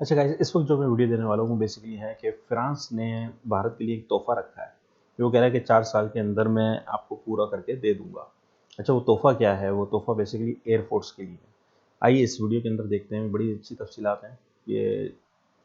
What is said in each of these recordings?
अच्छा गाइस, इस वक्त जो मैं वीडियो देने वाला हूँ वो बेसिकली है कि फ्रांस ने भारत के लिए एक तोहफा रखा है। वो कह रहा है कि 4 साल के अंदर मैं आपको पूरा करके दे दूंगा। अच्छा, वो तोहफा क्या है? वो तोहफा बेसिकली एयरफोर्स के लिए है। आइए इस वीडियो के अंदर देखते हैं। बड़ी अच्छी तफसीलात हैं, ये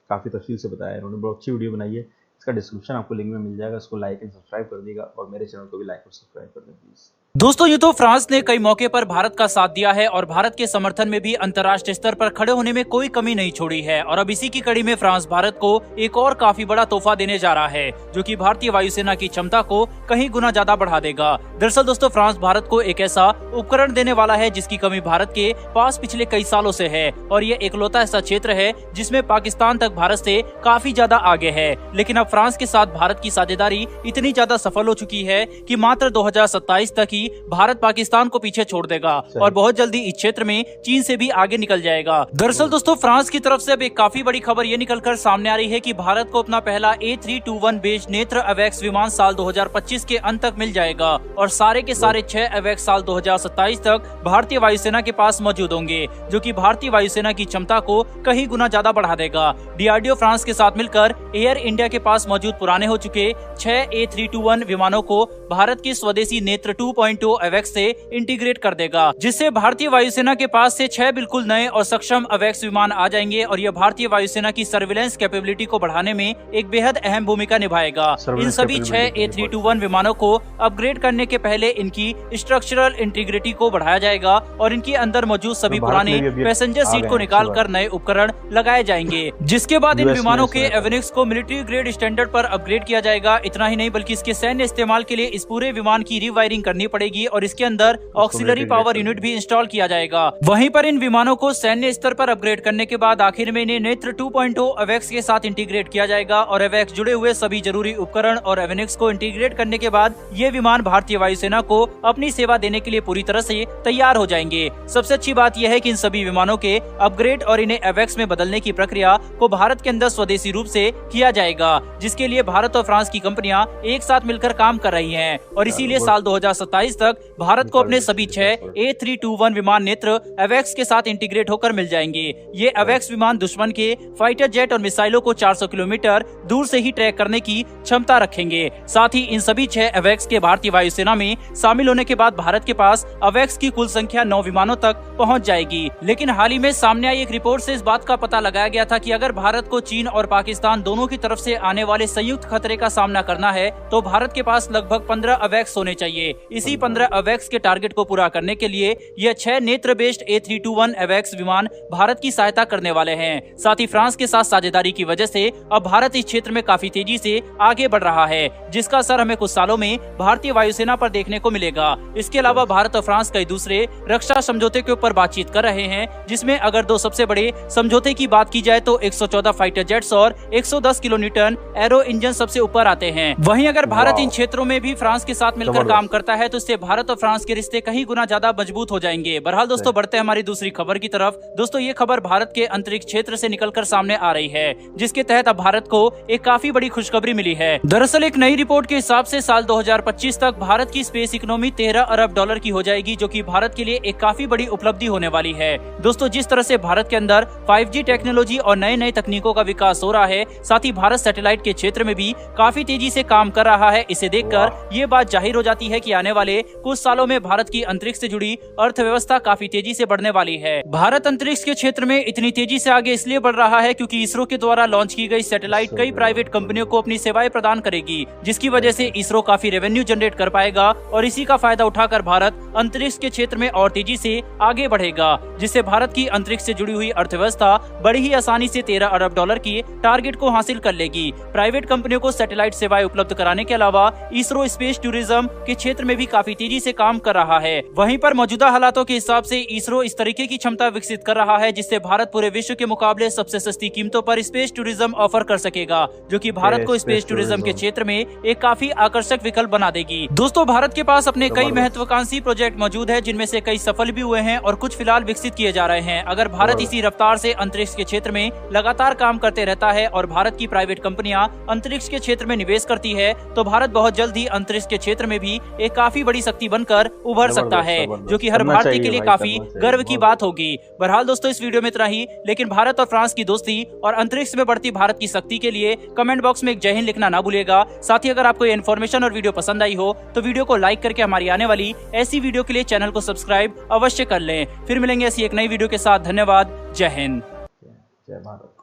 काफ़ी तफसील से बताया है इन्होंने। बहुत अच्छी वीडियो बनाई है। इसका डिस्क्रिप्शन आपको लिंक में मिल जाएगा। इसको लाइक एंड सब्सक्राइब कर दीजिएगा और मेरे चैनल को भी लाइक और सब्सक्राइब कर दें प्लीज़। दोस्तों, ये तो फ्रांस ने कई मौके पर भारत का साथ दिया है और भारत के समर्थन में भी अंतर्राष्ट्रीय स्तर पर खड़े होने में कोई कमी नहीं छोड़ी है। और अब इसी की कड़ी में फ्रांस भारत को एक और काफी बड़ा तोहफा देने जा रहा है, जो कि भारतीय वायुसेना की क्षमता को कहीं गुना ज्यादा बढ़ा देगा। दरअसल दोस्तों, फ्रांस भारत को एक ऐसा उपकरण देने वाला है जिसकी कमी भारत के पास पिछले कई सालों से है, और ये एकलौता ऐसा क्षेत्र है जिसमें पाकिस्तान तक भारत से काफी ज्यादा आगे है। लेकिन अब फ्रांस के साथ भारत की साझेदारी इतनी ज्यादा सफल हो चुकी है कि मात्र 2027 तक ही भारत पाकिस्तान को पीछे छोड़ देगा और बहुत जल्दी इस क्षेत्र में चीन से भी आगे निकल जाएगा। दरअसल दोस्तों, फ्रांस की तरफ से अब एक काफी बड़ी खबर ये निकलकर सामने आ रही है कि भारत को अपना पहला A321 बेस्ड नेत्र अवैक्स विमान साल 2025 के अंत तक मिल जाएगा और सारे के सारे 6 अवैक्स साल 2027 तक भारतीय वायुसेना के पास मौजूद होंगे, जो कि भारतीय वायुसेना की क्षमता को कहीं गुना ज्यादा बढ़ा देगा। DRDO फ्रांस के साथ मिलकर एयर इंडिया के पास मौजूद पुराने हो चुके 6 A321 विमानों को भारत के स्वदेशी नेत्र 2.0 अवैक्स से इंटीग्रेट कर देगा, जिससे भारतीय वायुसेना के पास से 6 बिल्कुल नए और सक्षम अवैक्स विमान आ जाएंगे और यह भारतीय वायुसेना की सर्विलेंस कैपेबिलिटी को बढ़ाने में एक बेहद अहम भूमिका निभाएगा। इन सभी 6 A321 विमानों को अपग्रेड करने के पहले इनकी स्ट्रक्चरल इंटीग्रिटी को बढ़ाया जाएगा और इनके अंदर मौजूद सभी पुराने पैसेंजर सीट को निकाल कर नए उपकरण लगाए जाएंगे, जिसके बाद इन विमानों के एविनिक्स को मिलिट्री ग्रेड स्टैंडर्ड पर अपग्रेड किया जाएगा। इतना ही नहीं बल्कि इसके सैन्य इस्तेमाल के लिए इस पूरे विमान की रीवायरिंग करनी पड़ेगी और इसके अंदर ऑक्सिलरी पावर यूनिट भी इंस्टॉल किया जाएगा। वहीं पर इन विमानों को सैन्य स्तर पर अपग्रेड करने के बाद आखिर में इन्हें नेत्र 2.0 अवैक्स के साथ इंटीग्रेट किया जाएगा और अवैक्स जुड़े हुए सभी जरूरी उपकरण और एविनिक्स को इंटीग्रेट करने के बाद ये विमान भारतीय वायुसेना को अपनी सेवा देने के लिए पूरी तरह से तैयार हो जाएंगे। सबसे अच्छी बात यह है कि इन सभी विमानों के अपग्रेड और इन्हें अवैक्स में बदलने की प्रक्रिया को भारत के अंदर स्वदेशी रूप से किया जाएगा, जिसके लिए भारत और फ्रांस की कंपनियां एक साथ मिलकर काम कर रही हैं और इसीलिए साल 2027 तक भारत को अपने सभी 6 A321 विमान नेत्र अवैक्स के साथ इंटीग्रेट होकर मिल जाएंगे। ये अवैक्स विमान दुश्मन के फाइटर जेट और मिसाइलों को 400 किलोमीटर दूर से ही ट्रैक करने की क्षमता रखेंगे। साथ ही इन सभी 6 अवैक्स के भारतीय वायुसेना में शामिल होने के बाद भारत के पास अवैक्स की कुल संख्या 9 विमानों तक पहुंच जाएगी। लेकिन हाल ही में सामने आई एक रिपोर्ट से इस बात का पता लगाया गया था कि अगर भारत को चीन और पाकिस्तान दोनों की तरफ से आने वाले संयुक्त खतरे का सामना करना है तो भारत के पास लगभग 15 अवैक्स होने चाहिए। इसी 15 अवैक्स के टारगेट को पूरा करने के लिए यह 6 नेत्र बेस्ड A321 अवैक्स विमान भारत की सहायता करने वाले हैं। साथ ही फ्रांस के साथ साझेदारी की वजह से अब भारत इस क्षेत्र में काफी तेजी से आगे बढ़ रहा है, जिसका असर हमें कुछ सालों में भारतीय वायुसेना पर देखने को मिलेगा। इसके अलावा भारत और फ्रांस कई दूसरे रक्षा समझौते के ऊपर बातचीत कर रहे हैं, जिसमें अगर दो सबसे बड़े समझौते की बात की जाए तो 114 फाइटर जेट्स और 110 किलोन्यूटन एरो इंजन सबसे ऊपर आते हैं। वहीं अगर भारत इन क्षेत्रों में भी फ्रांस के साथ मिलकर काम करता है तो इससे भारत और फ्रांस के रिश्ते कहीं गुना ज्यादा मजबूत हो जाएंगे। बहरहाल दोस्तों, बढ़ते हैं हमारी दूसरी खबर की तरफ। दोस्तों, ये खबर भारत के अंतरिक्ष क्षेत्र से निकलकर सामने आ रही है, जिसके तहत अब भारत को एक काफी बड़ी खुशखबरी मिली है। दरअसल एक नई रिपोर्ट के हिसाब से साल 2025 तक भारत की स्पेस इकोनॉमी 13 अरब डॉलर की हो जाएगी, जो कि भारत के लिए एक काफी बड़ी उपलब्धि होने वाली है। दोस्तों, जिस तरह से भारत के अंदर 5G टेक्नोलॉजी और नए नए तकनीकों का विकास हो रहा है, साथ ही भारत सैटेलाइट के क्षेत्र में भी काफी तेजी से काम कर रहा है। इसे देखकर ये बात जाहिर हो जाती है कि आने वाले कुछ सालों में भारत की अंतरिक्ष से जुड़ी अर्थव्यवस्था काफी तेजी से बढ़ने वाली है। भारत अंतरिक्ष के क्षेत्र में इतनी तेजी से आगे इसलिए बढ़ रहा है क्योंकि इसरो के द्वारा लॉन्च की गई सैटेलाइट कई प्राइवेट कंपनियों को अपनी सेवाएं प्रदान करेगी, जिसकी वजह से इसरो काफी रेवेन्यू जनरेट कर पाएगा और इसी का फायदा उठाकर भारत अंतरिक्ष के क्षेत्र में और तेजी से आगे बढ़ेगा, जिससे भारत की अंतरिक्ष से जुड़ी हुई अर्थव्यवस्था बड़ी ही आसानी से 13 अरब डॉलर की टारगेट को हासिल कर लेगी। प्राइवेट कंपनियों को सैटेलाइट सेवाएं उपलब्ध कराने के अलावा इसरो स्पेस टूरिज्म के क्षेत्र में भी काफी तेजी से काम कर रहा है। वहीं पर मौजूदा हालातों के हिसाब से इसरो इस तरीके की क्षमता विकसित कर रहा है जिससे भारत पूरे विश्व के मुकाबले सबसे सस्ती कीमतों पर स्पेस टूरिज्म ऑफर कर सकेगा, जो कि भारत को स्पेस टूरिज्म के क्षेत्र में एक काफी आकर्षक विकल्प बना देगी। दोस्तों, भारत के पास अपने कई महत्वाकांक्षी प्रोजेक्ट मौजूद है, जिनमें से कई सफल भी हुए हैं और कुछ फिलहाल विकसित किए जा रहे हैं। अगर भारत इसी रफ्तार से अंतरिक्ष के क्षेत्र में लगातार काम करते रहता है और भारत की प्राइवेट कंपनियां अंतरिक्ष के क्षेत्र में निवेश करती है तो भारत बहुत जल्द ही अंतरिक्ष के क्षेत्र में भी एक काफी बड़ी शक्ति बनकर उभर सकता है, जो कि हर भारतीय के लिए काफी गर्व की बात होगी। बहरहाल दोस्तों, इस वीडियो में इतना ही, लेकिन भारत और फ्रांस की दोस्ती और अंतरिक्ष में बढ़ती भारत की शक्ति के लिए कमेंट बॉक्स में एक जय हिंद लिखना ना भूलिएगा। साथ ही अगर आपको ये इन्फॉर्मेशन और वीडियो पसंद आई हो तो वीडियो को लाइक करके हमारी आने वाली ऐसी वीडियो के लिए चैनल को सब्सक्राइब अवश्य कर लें। फिर मिलेंगे ऐसी एक नई वीडियो के साथ। धन्यवाद। जय हिंद। जय भारत।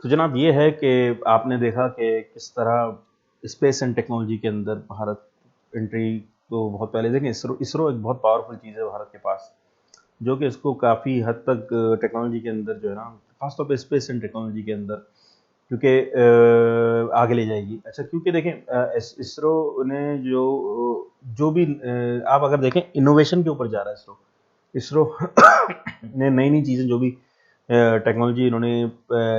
तो जनाब ये है कि आपने देखा कि किस तरह स्पेस एंड टेक्नोलॉजी के अंदर भारत एंट्री तो बहुत पहले देखें। इसरो एक बहुत पावरफुल चीज़ है भारत के पास, जो कि इसको काफ़ी हद तक टेक्नोलॉजी के अंदर जो है ना, खासतौर पे स्पेस एंड टेक्नोलॉजी के अंदर, क्योंकि आगे ले जाएगी। अच्छा, क्योंकि देखें इसरो ने जो भी आप अगर देखें इनोवेशन के ऊपर जा रहा है इसरो। इसरो ने नई नई चीज़ें जो भी टेक्नोलॉजी इन्होंने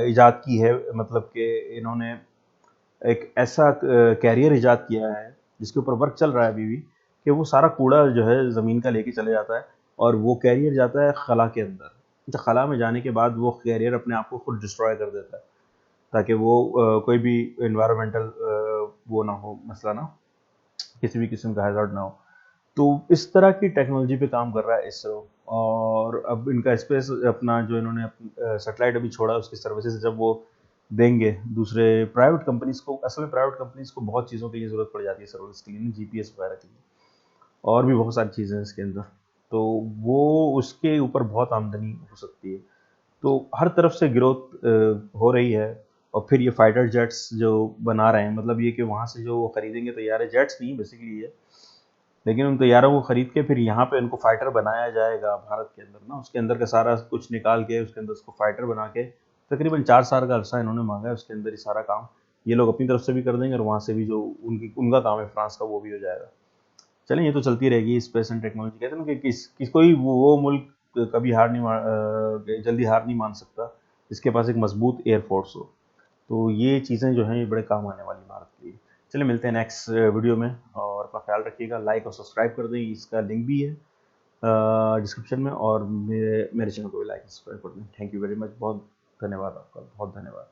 इजाद की है, मतलब कि इन्होंने एक ऐसा कैरियर इजाद किया है जिसके ऊपर वर्क चल रहा है अभी भी, कि वो सारा कूड़ा जो है ज़मीन का लेके चले जाता है और वो कैरियर जाता है खला के अंदर। अच्छा, खला में जाने के बाद वो कैरियर अपने आप को खुद डिस्ट्रॉय कर देता है, ताकि वो कोई भी इन्वायरमेंटल वो ना हो, मसला ना, किसी भी किस्म का हैज़ार्ड ना हो। तो इस तरह की टेक्नोलॉजी पे काम कर रहा है इसरो। और अब इनका स्पेस अपना जो इन्होंने सैटेलाइट अभी छोड़ा, उसकी सर्विसेज जब वो देंगे दूसरे प्राइवेट कंपनीज को, असल में प्राइवेट कंपनीज को बहुत चीज़ों के लिए ज़रूरत पड़ जाती है सर्विस के लिए, जीपीएस वगैरह के लिए, और भी बहुत सारी चीज़ें हैं इसके अंदर, तो वो उसके ऊपर बहुत आमदनी हो सकती है। तो हर तरफ से ग्रोथ हो रही है। और फिर ये फाइटर जेट्स जो बना रहे हैं, मतलब ये कि वहाँ से जो वो खरीदेंगे तैयार है, जेट्स नहीं बेसिकली ये, लेकिन उन तैयारों को खरीद के फिर यहाँ पे उनको फाइटर बनाया जाएगा भारत के अंदर ना, उसके अंदर का सारा कुछ निकाल के उसके अंदर उसको फाइटर बना के, तकरीबन 4 साल का अरसा इन्होंने मांगा है, उसके अंदर ही सारा काम ये लोग अपनी तरफ से भी कर देंगे और वहाँ से भी जो उनका काम है फ्रांस का, वो भी हो जाएगा। चलें, ये तो चलती रहेगी स्पेस एंड टेक्नोलॉजी। कहते हैं ना कि कोई वो मुल्क कभी जल्दी हार नहीं मान सकता जिसके पास एक मजबूत एयरफोर्स हो। तो ये चीज़ें जो हैं ये बड़े काम आने वाली भारत के लिए। चलिए मिलते हैं नेक्स्ट वीडियो में, और अपना ख्याल रखिएगा। लाइक और सब्सक्राइब कर दें, इसका लिंक भी है डिस्क्रिप्शन में, और मेरे चैनल को भी लाइक सब्सक्राइब कर दें। Thank you very much. बहुत धन्यवाद आपका, बहुत धन्यवाद।